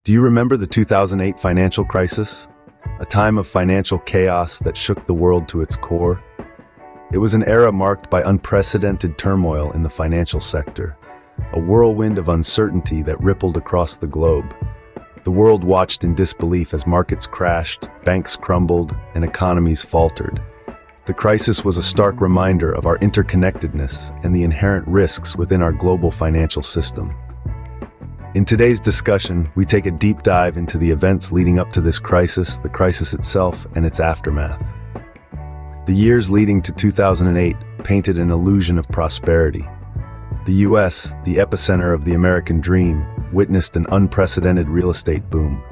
Do you remember the 2008 financial crisis? A time of financial chaos that shook the world to its core? It was an era marked by unprecedented turmoil in the financial sector, a whirlwind of uncertainty that rippled across the globe. The world watched in disbelief as markets crashed, banks crumbled, and economies faltered. The crisis was a stark reminder of our interconnectedness and the inherent risks within our global financial system. In today's discussion, we take a deep dive into the events leading up to this crisis, the crisis itself, and its aftermath. The years leading to 2008 painted an illusion of prosperity. The U.S., the epicenter of the American dream, witnessed an unprecedented real estate boom.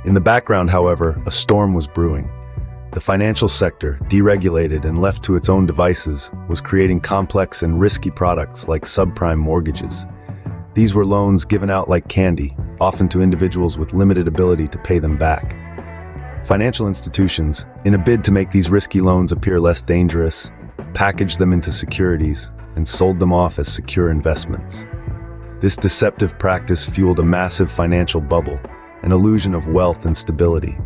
In the background, however, a storm was brewing. The financial sector, deregulated and left to its own devices, was creating complex and risky products like subprime mortgages. These were loans given out like candy, often to individuals with limited ability to pay them back. Financial institutions, in a bid to make these risky loans appear less dangerous, packaged them into securities and sold them off as secure investments. This deceptive practice fueled a massive financial bubble, an illusion of wealth and stability.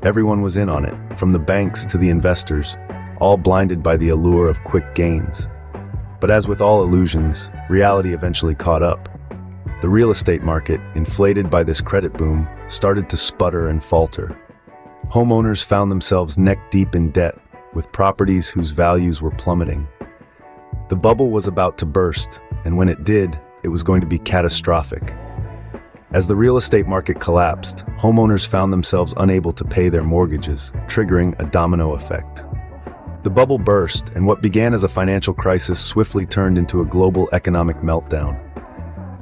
Everyone was in on it, from the banks to the investors, all blinded by the allure of quick gains. But as with all illusions, reality eventually caught up. The real estate market, inflated by this credit boom, started to sputter and falter. Homeowners found themselves neck-deep in debt, with properties whose values were plummeting. The bubble was about to burst, and when it did, it was going to be catastrophic. As the real estate market collapsed, homeowners found themselves unable to pay their mortgages, triggering a domino effect. The bubble burst, and what began as a financial crisis swiftly turned into a global economic meltdown.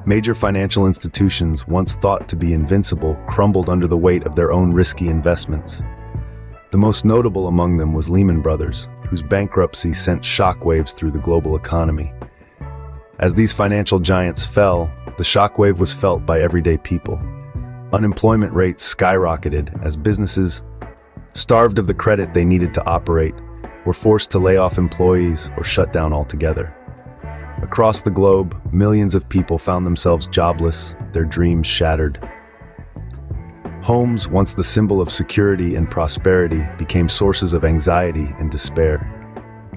Major financial institutions, once thought to be invincible, crumbled under the weight of their own risky investments. The most notable among them was Lehman Brothers, whose bankruptcy sent shockwaves through the global economy. As these financial giants fell, the shockwave was felt by everyday people. Unemployment rates skyrocketed as businesses, starved of the credit they needed to operate, were forced to lay off employees or shut down altogether. Across the globe, millions of people found themselves jobless, their dreams shattered. Homes, once the symbol of security and prosperity, became sources of anxiety and despair.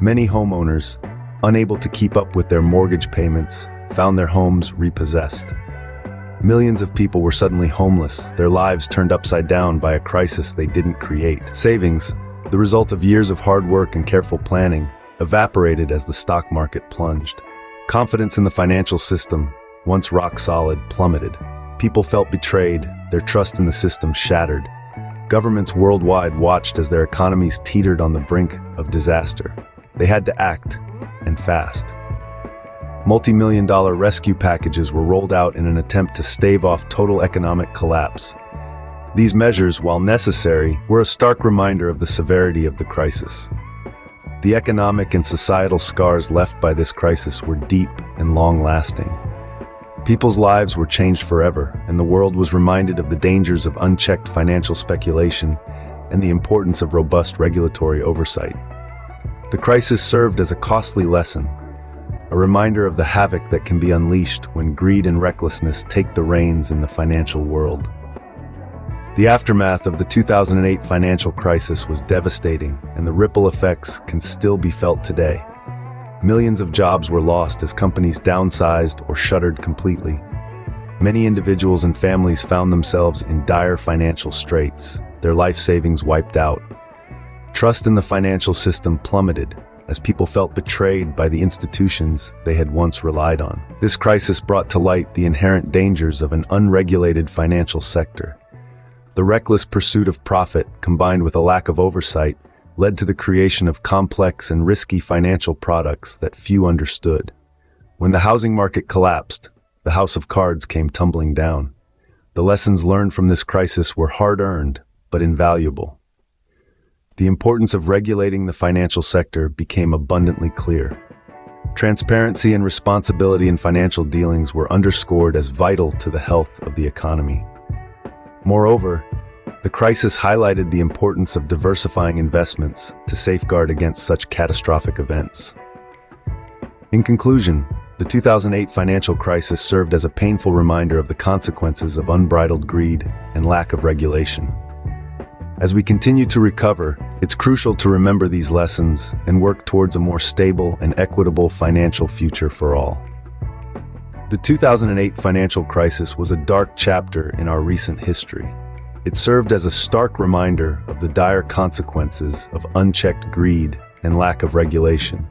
Many homeowners, unable to keep up with their mortgage payments, found their homes repossessed. Millions of people were suddenly homeless, their lives turned upside down by a crisis they didn't create. Savings, the result of years of hard work and careful planning, evaporated as the stock market plunged. Confidence in the financial system, once rock solid, plummeted. People felt betrayed, their trust in the system shattered. Governments worldwide watched as their economies teetered on the brink of disaster. They had to act, and fast. Multi-million-dollar rescue packages were rolled out in an attempt to stave off total economic collapse. These measures, while necessary, were a stark reminder of the severity of the crisis. The economic and societal scars left by this crisis were deep and long-lasting. People's lives were changed forever, and the world was reminded of the dangers of unchecked financial speculation and the importance of robust regulatory oversight. The crisis served as a costly lesson, a reminder of the havoc that can be unleashed when greed and recklessness take the reins in the financial world. The aftermath of the 2008 financial crisis was devastating, and the ripple effects can still be felt today. Millions of jobs were lost as companies downsized or shuttered completely. Many individuals and families found themselves in dire financial straits, their life savings wiped out. Trust in the financial system plummeted as people felt betrayed by the institutions they had once relied on. This crisis brought to light the inherent dangers of an unregulated financial sector. The reckless pursuit of profit, combined with a lack of oversight, led to the creation of complex and risky financial products that few understood. When the housing market collapsed, the house of cards came tumbling down. The lessons learned from this crisis were hard-earned, but invaluable. The importance of regulating the financial sector became abundantly clear. Transparency and responsibility in financial dealings were underscored as vital to the health of the economy. Moreover, the crisis highlighted the importance of diversifying investments to safeguard against such catastrophic events. In conclusion, The 2008 financial crisis served as a painful reminder of the consequences of unbridled greed and lack of regulation. As we continue to recover, it's crucial to remember these lessons and work towards a more stable and equitable financial future for all. The 2008 financial crisis was a dark chapter in our recent history. It served as a stark reminder of the dire consequences of unchecked greed and lack of regulation.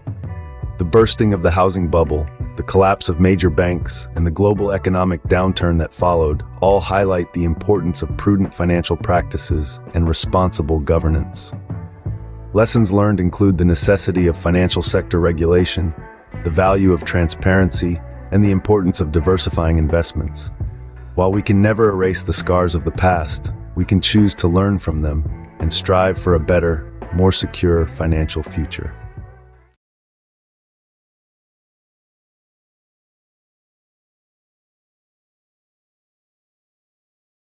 The bursting of the housing bubble, the collapse of major banks, and the global economic downturn that followed all highlight the importance of prudent financial practices and responsible governance. Lessons learned include the necessity of financial sector regulation, the value of transparency, and the importance of diversifying investments. While we can never erase the scars of the past, we can choose to learn from them and strive for a better, more secure financial future.